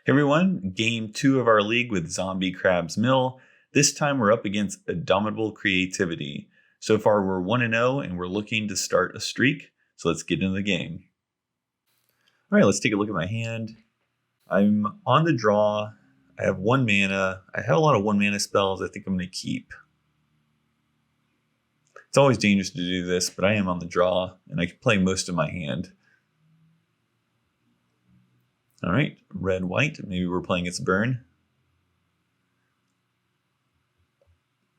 Hey everyone, game 2 of our league with Zombie Crab's Mill. This time we're up against Indomitable Creativity. So far we're 1-0 and we're looking to start a streak. So let's get into the game. All right, let's take a look at my hand. I'm on the draw. I have 1 mana. I have a lot of 1 mana spells I think I'm going to keep. It's always dangerous to do this, but I am on the draw and I can play most of my hand. All right, red, white. Maybe we're playing its burn.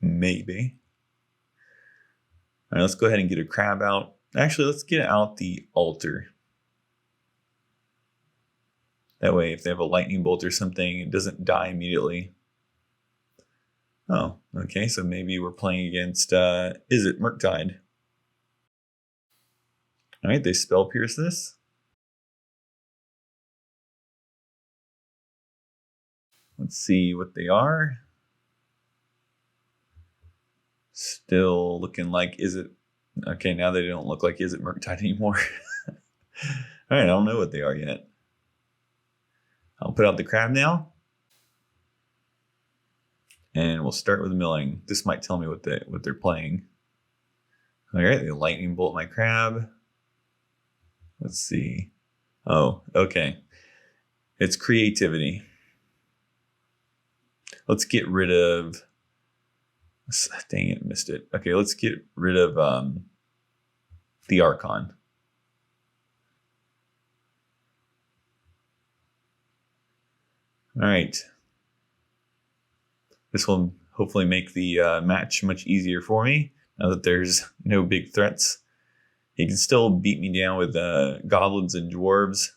Maybe. All right, let's go ahead and get a crab out. Actually, let's get out the altar. That way, if they have a lightning bolt or something, it doesn't die immediately. Oh, okay, so maybe we're playing against, is it Murktide? All right, they spell pierce this. Let's see what they are. Still looking like, is it? Okay, now they don't look like, is it Murktide anymore? All right, I don't know what they are yet. I'll put out the crab now. And we'll start with milling. This might tell me what they're playing. All right, they lightning bolt my crab. Let's see. Oh, okay. It's creativity. Let's get rid of, dang it, missed it. Okay, let's get rid of the Archon. All right. This will hopefully make the match much easier for me now that there's no big threats. He can still beat me down with goblins and dwarves,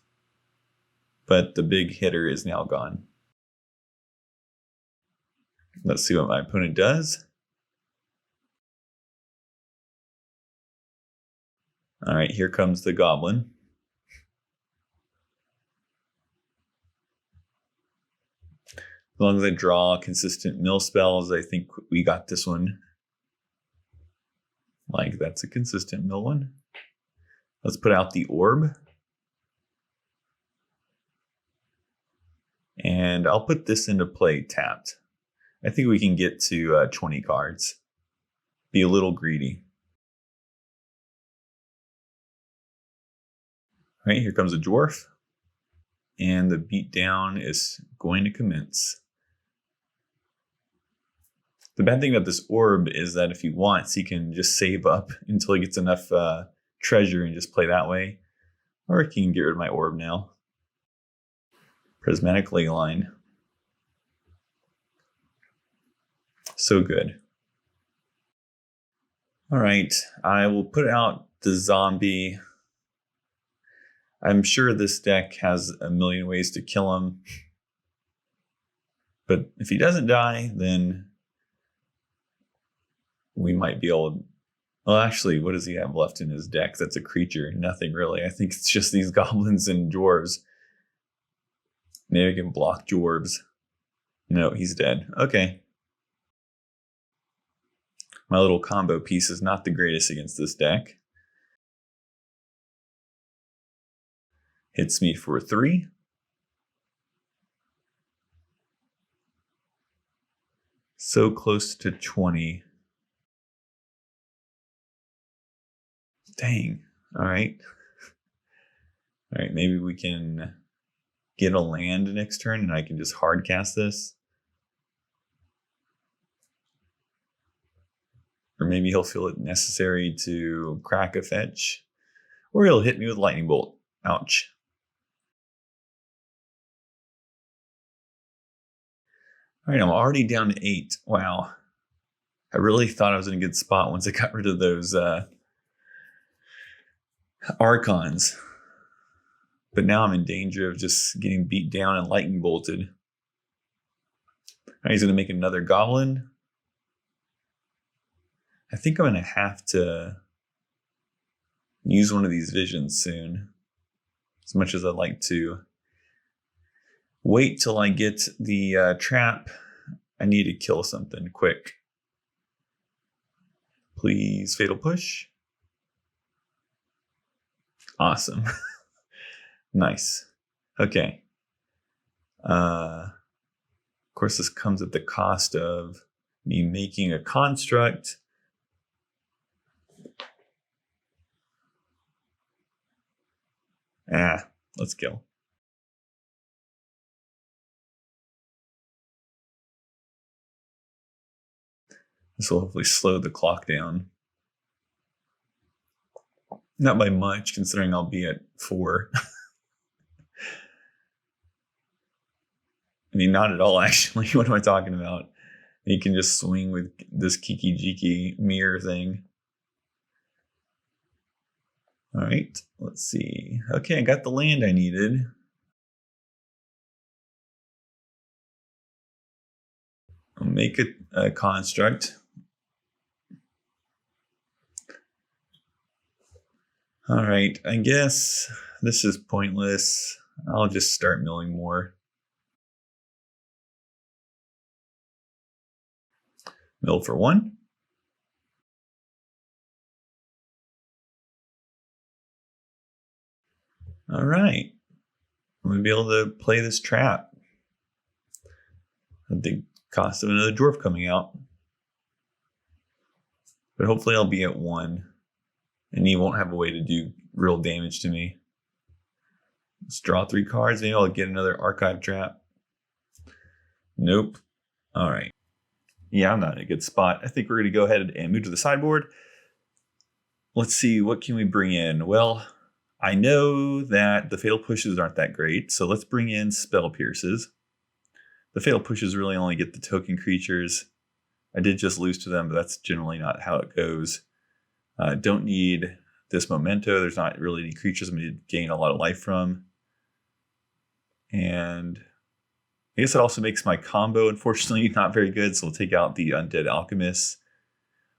but the big hitter is now gone. Let's see what my opponent does. All right, here comes the goblin. As long as I draw consistent mill spells, I think we got this one. Like, that's a consistent mill one. Let's put out the orb. And I'll put this into play tapped. I think we can get to 20 cards. Be a little greedy. All right, here comes a dwarf. And the beatdown is going to commence. The bad thing about this orb is that if he wants, he can just save up until he gets enough treasure and just play that way. Or he can get rid of my orb now. Prismatic Leyline. So good. All right, I will put out the zombie. I'm sure this deck has a million ways to kill him. But if he doesn't die, then we might be able to... Well, actually, what does he have left in his deck? That's a creature. Nothing really. I think it's just these goblins and dwarves. Maybe I can block dwarves. No, he's dead. Okay. My little combo piece is not the greatest against this deck. Hits me for 3. So close to 20. Dang. All right. All right, maybe we can get a land next turn and I can just hard cast this. Or maybe he'll feel it necessary to crack a fetch. Or he'll hit me with lightning bolt. Ouch. All right, I'm already down to 8. Wow. I really thought I was in a good spot once I got rid of those Archons. But now I'm in danger of just getting beat down and lightning bolted. All right, he's going to make another goblin. I think I'm going to have to use one of these visions soon. As much as I'd like to wait till I get the trap, I need to kill something quick. Please, Fatal Push. Awesome. Nice. Okay. Of course, this comes at the cost of me making a construct. Let's kill. This will hopefully slow the clock down. Not by much, considering I'll be at 4. I mean, not at all, actually. What am I talking about? You can just swing with this Kiki Jiki mirror thing. All right, let's see. Okay, I got the land I needed. I'll make a construct. All right, I guess this is pointless. I'll just start milling more. Mill for 1. All right, I'm gonna be able to play this trap at the cost of another dwarf coming out. But hopefully I'll be at 1. And he won't have a way to do real damage to me. Let's draw 3 cards. Maybe I'll get another archive trap. Nope. All right. Yeah, I'm not in a good spot. I think we're going to go ahead and move to the sideboard. Let's see, what can we bring in? Well, I know that the Fatal Pushes aren't that great, so let's bring in Spell Pierces. The Fatal Pushes really only get the token creatures. I did just lose to them, but that's generally not how it goes. Don't need this memento. There's not really any creatures I'm going to gain a lot of life from. And I guess it also makes my combo, unfortunately, not very good. So we'll take out the Undead Alchemist.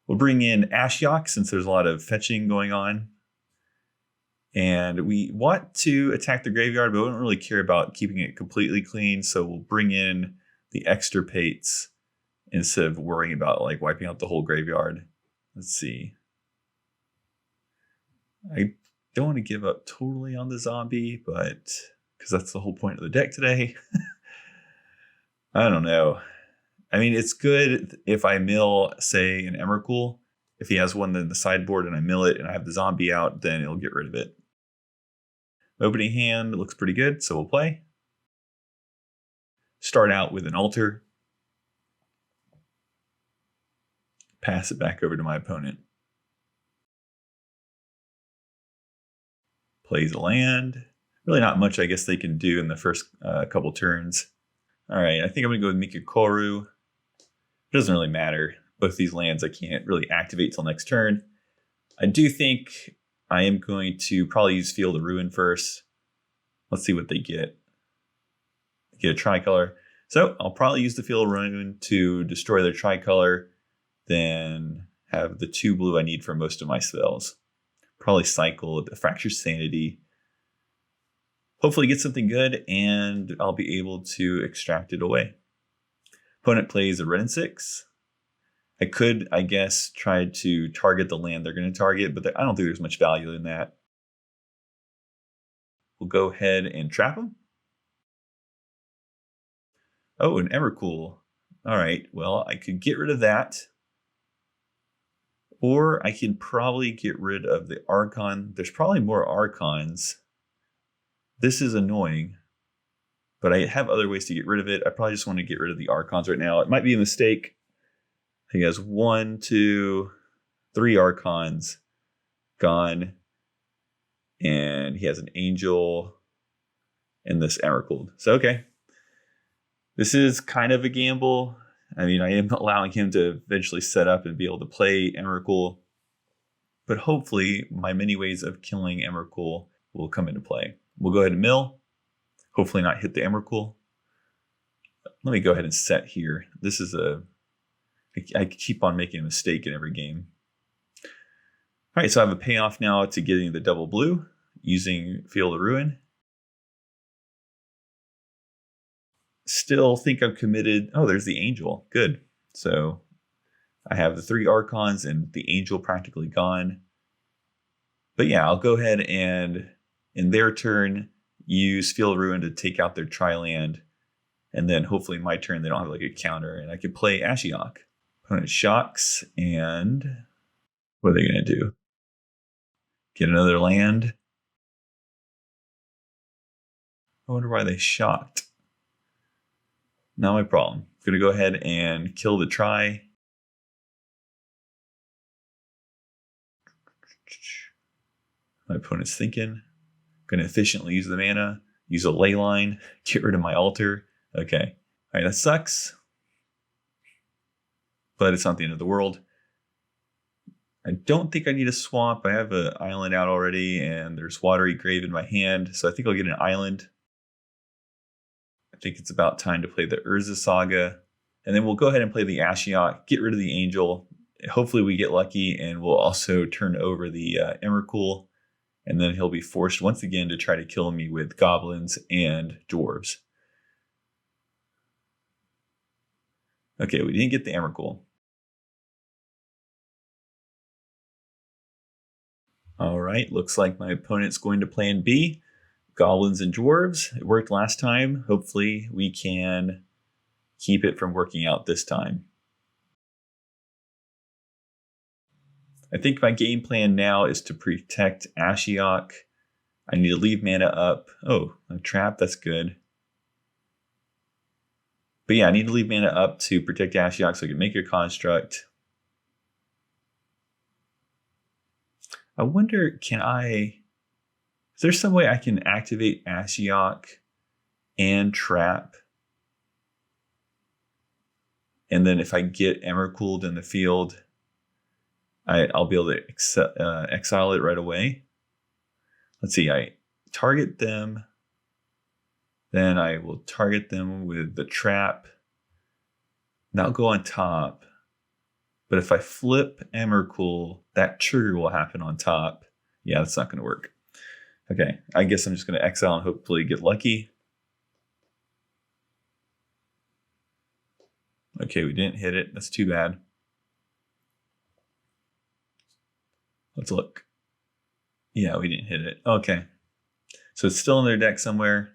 We'll bring in Ashiok since there's a lot of fetching going on. And we want to attack the graveyard, but we don't really care about keeping it completely clean. So we'll bring in the Extirpates instead of worrying about like wiping out the whole graveyard. Let's see. I don't want to give up totally on the zombie, but because that's the whole point of the deck today. I don't know. I mean, it's good if I mill, say, an Emrakul. If he has one in the sideboard and I mill it and I have the zombie out, then it'll get rid of it. Opening hand looks pretty good, so we'll play. Start out with an altar. Pass it back over to my opponent. Plays a land. Really not much I guess they can do in the first couple turns. All right, I think I'm going to go with Mikikoru. It doesn't really matter. Both these lands I can't really activate till next turn. I do think I am going to probably use Field of Ruin first. Let's see what they get. Get a tricolor. So I'll probably use the Field of Ruin to destroy their tricolor, then have the 2 blue I need for most of my spells. Probably cycle the Fractured Sanity. Hopefully get something good, and I'll be able to extract it away. Opponent plays a red and 6. I could, I guess, try to target the land they're going to target, but I don't think there's much value in that. We'll go ahead and trap them. Oh, an Emrakul. All right, well, I could get rid of that. Or I can probably get rid of the Archon. There's probably more Archons. This is annoying, but I have other ways to get rid of it. I probably just want to get rid of the Archons right now. It might be a mistake. He has 1, 2, 3 Archons gone. And he has an Angel and this Emrakul. So, okay. This is kind of a gamble. I mean, I am allowing him to eventually set up and be able to play Emrakul. But hopefully, my many ways of killing Emrakul will come into play. We'll go ahead and mill. Hopefully not hit the Emrakul. Let me go ahead and set here. This is I keep on making a mistake in every game. All right, so I have a payoff now to getting the double blue using Field of Ruin. Still think I'm committed. Oh, there's the Angel. Good. So I have the 3 Archons and the Angel practically gone. But yeah, I'll go ahead and in their turn use Field of Ruin to take out their tri-land And then hopefully my turn, they don't have like a counter, and I could play Ashiok. Opponent shocks, and what are they going to do? Get another land? I wonder why they shocked. Not my problem. I'm going to go ahead and kill the try. My opponent's thinking. Going to efficiently use the mana, use a ley line, get rid of my altar. Okay. All right, that sucks. But it's not the end of the world. I don't think I need a swamp. I have an island out already, and there's Watery Grave in my hand, so I think I'll get an island. I think it's about time to play the Urza Saga, and then we'll go ahead and play the Ashiok, get rid of the Angel. Hopefully we get lucky, and we'll also turn over the Emrakul, and then he'll be forced once again to try to kill me with goblins and dwarves. Okay, we didn't get the Emrakul. All right, looks like my opponent's going to plan B, goblins and dwarves. It worked last time. Hopefully we can keep it from working out this time. I think my game plan now is to protect Ashiok. I need to leave mana up. Oh, a trap, that's good. But yeah, I need to leave mana up to protect Ashiok so I can make a construct. I wonder, is there some way I can activate Ashiok and trap? And then if I get Emrakul in the field, I'll be able to exile it right away. Let's see, I target them. Then I will target them with the trap. That'll go on top. But if I flip Emrakul, that trigger will happen on top. Yeah, that's not going to work. Okay, I guess I'm just going to exile and hopefully get lucky. Okay, we didn't hit it. That's too bad. Let's look. Yeah, we didn't hit it. Okay. So it's still in their deck somewhere.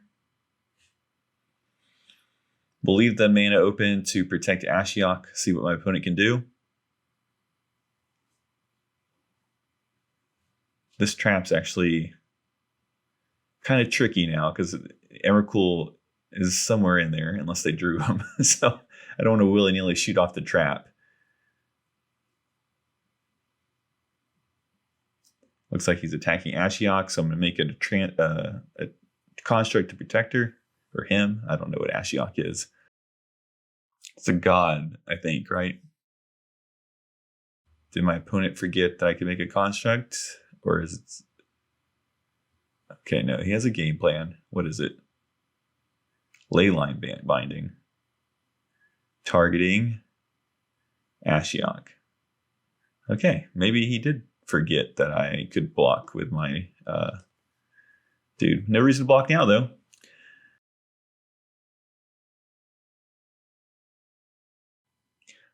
We'll leave the mana open to protect Ashiok, see what my opponent can do. This trap's actually kind of tricky now because Emrakul is somewhere in there unless they drew him. So I don't want to willy-nilly shoot off the trap. Looks like he's attacking Ashiok, so I'm going to make it a construct to protect her, or him. I don't know what Ashiok is. It's a god, I think, right? Did my opponent forget that I could make a construct? Or is it... Okay, no, he has a game plan. What is it? Leyline binding. Targeting Ashiok. Okay, maybe he did forget that I could block with my dude. No reason to block now, though.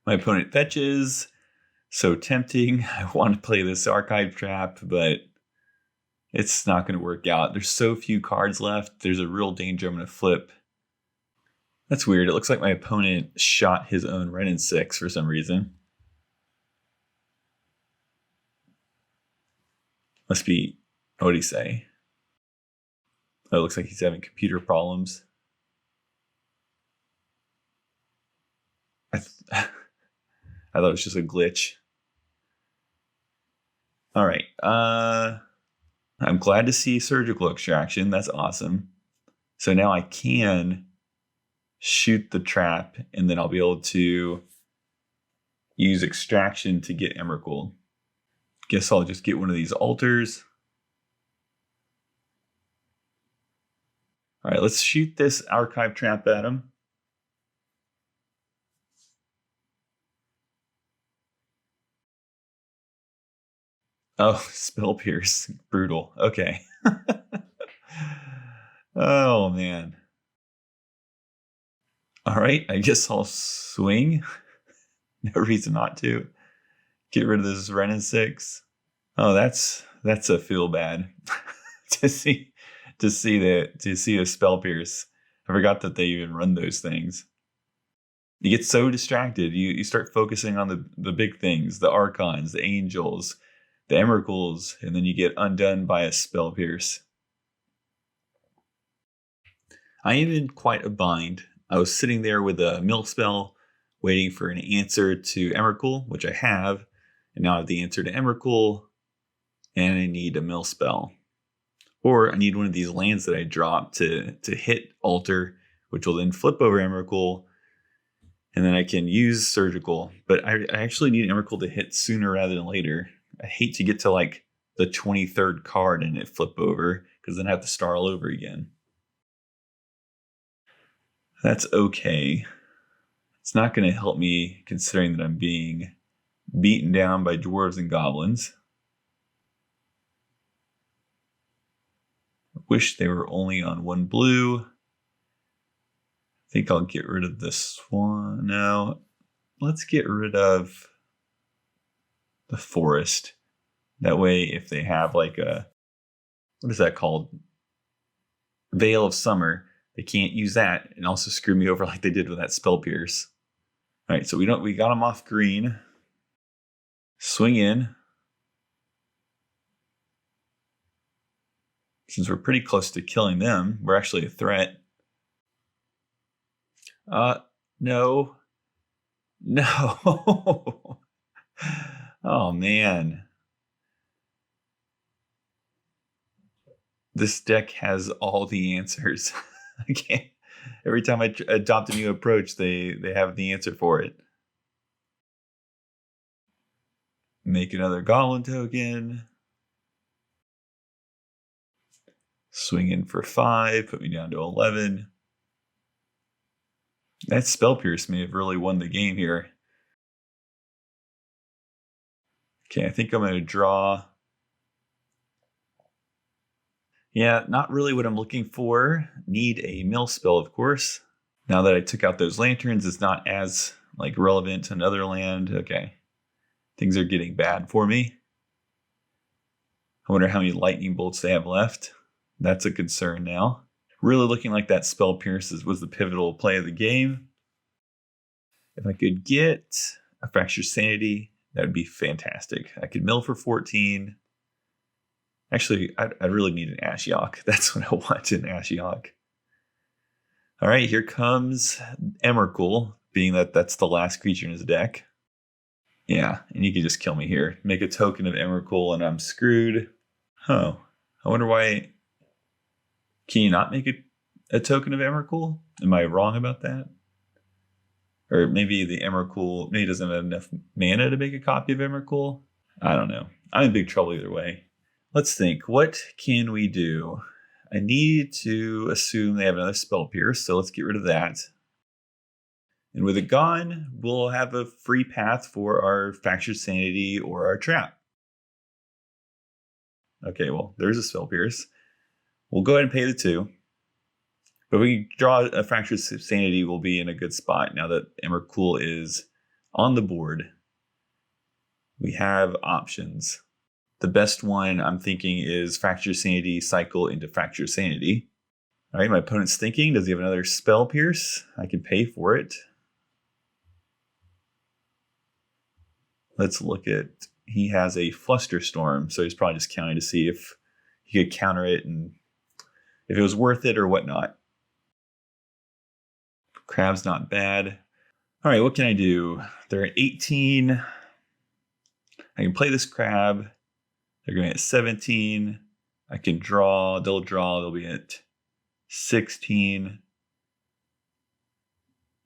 My opponent fetches. So tempting. I want to play this archive trap, but it's not going to work out. There's so few cards left. There's a real danger I'm going to flip. That's weird. It looks like my opponent shot his own Renin 6 for some reason. Must be, what did he say? Oh, it looks like he's having computer problems. I thought it was just a glitch. All right. I'm glad to see surgical extraction. That's awesome. So now I can shoot the trap, and then I'll be able to use extraction to get Emrakul. Guess I'll just get one of these altars. All right, let's shoot this archive trap at him. Oh, Spell Pierce. Brutal. Okay. Oh, man. All right, I guess I'll swing. No reason not to. Get rid of this Renin 6. Oh, that's a feel bad to see a Spell Pierce. I forgot that they even run those things. You get so distracted. You start focusing on the big things, the Archons, the Angels, the Emeralds, and then you get undone by a Spell Pierce. I am in quite a bind. I was sitting there with a mill spell, waiting for an answer to Emrakul, which I have, and now I have the answer to Emrakul, and I need a mill spell. Or I need one of these lands that I drop to hit Alter, which will then flip over Emrakul, and then I can use Surgical. But I actually need Emrakul to hit sooner rather than later. I hate to get to like the 23rd card and it flip over, because then I have to start all over again. That's okay. It's not going to help me considering that I'm being beaten down by dwarves and goblins. I wish they were only on one blue. I think I'll get rid of this one. No, let's get rid of the forest. That way, if they have like a, what is that called? Veil of Summer, they can't use that and also screw me over like they did with that Spell Pierce. All right, so we got them off green. Swing in. Since we're pretty close to killing them, we're actually a threat. No. No. Oh, man. This deck has all the answers. I can't. Every time I adopt a new approach, they have the answer for it. Make another Goblin token. Swing in for 5, put me down to 11. That Spell Pierce may have really won the game here. Okay, I think I'm going to draw. Yeah, not really what I'm looking for. Need a mill spell, of course. Now that I took out those lanterns, it's not as like relevant to another land. Okay, things are getting bad for me. I wonder how many lightning bolts they have left. That's a concern now. Really looking like that Spell Pierce was the pivotal play of the game. If I could get a Fractured Sanity, that would be fantastic. I could mill for 14. Actually, I really need an Ashiok. That's what I want, an Ashiok. All right, here comes Emrakul, being that that's the last creature in his deck. Yeah, and you can just kill me here. Make a token of Emrakul and I'm screwed. Oh, I wonder why. Can you not make a token of Emrakul? Am I wrong about that? Or maybe the Emrakul maybe doesn't have enough mana to make a copy of Emrakul? I don't know. I'm in big trouble either way. Let's think. What can we do? I need to assume they have another Spell Pierce, so let's get rid of that. And with it gone, we'll have a free path for our Fractured Sanity or our Trap. Okay, well, there's a Spell Pierce. We'll go ahead and pay the 2. But we draw a Fractured Sanity, we'll be in a good spot now that Emrakul is on the board. We have options. The best one I'm thinking is Fractured Sanity cycle into Fractured Sanity. All right, my opponent's thinking, does he have another Spell Pierce? I can pay for it. Let's look at, he has a Flusterstorm, so he's probably just counting to see if he could counter it and if it was worth it or whatnot. Crab's not bad. All right, what can I do? They're at 18. I can play this crab. They're going at 17. I can draw. They'll be at 16.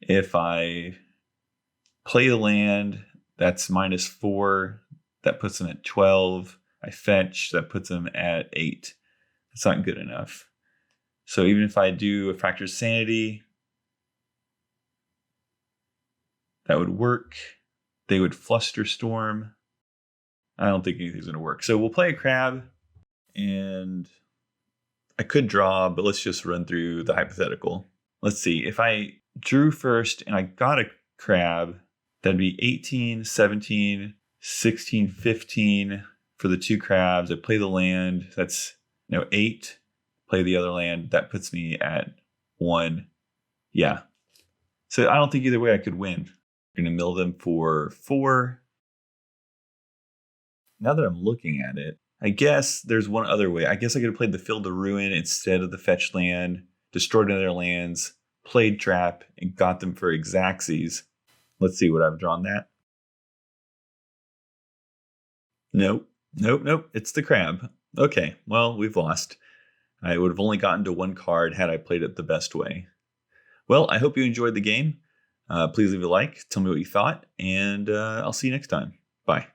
If I play the land, that's -4. That puts them at 12. I fetch. That puts them at 8. That's not good enough. So even if I do a Fractured Sanity, that would work. They would Flusterstorm. I don't think anything's going to work. So we'll play a crab, and I could draw, but let's just run through the hypothetical. Let's see. If I drew first and I got a crab, that'd be 18, 17, 16, 15 for the 2 crabs. I play the land. That's 8. Play the other land. That puts me at 1. Yeah. So I don't think either way I could win. I'm going to mill them for 4. Now that I'm looking at it, I guess there's one other way. I guess I could have played the Field of Ruin instead of the fetch land, destroyed other lands, played Trap, and got them for Xaxes. Let's see what I've drawn that. Nope. It's the crab. Okay, well, we've lost. I would have only gotten to 1 card had I played it the best way. Well, I hope you enjoyed the game. Please leave a like, tell me what you thought, and I'll see you next time. Bye.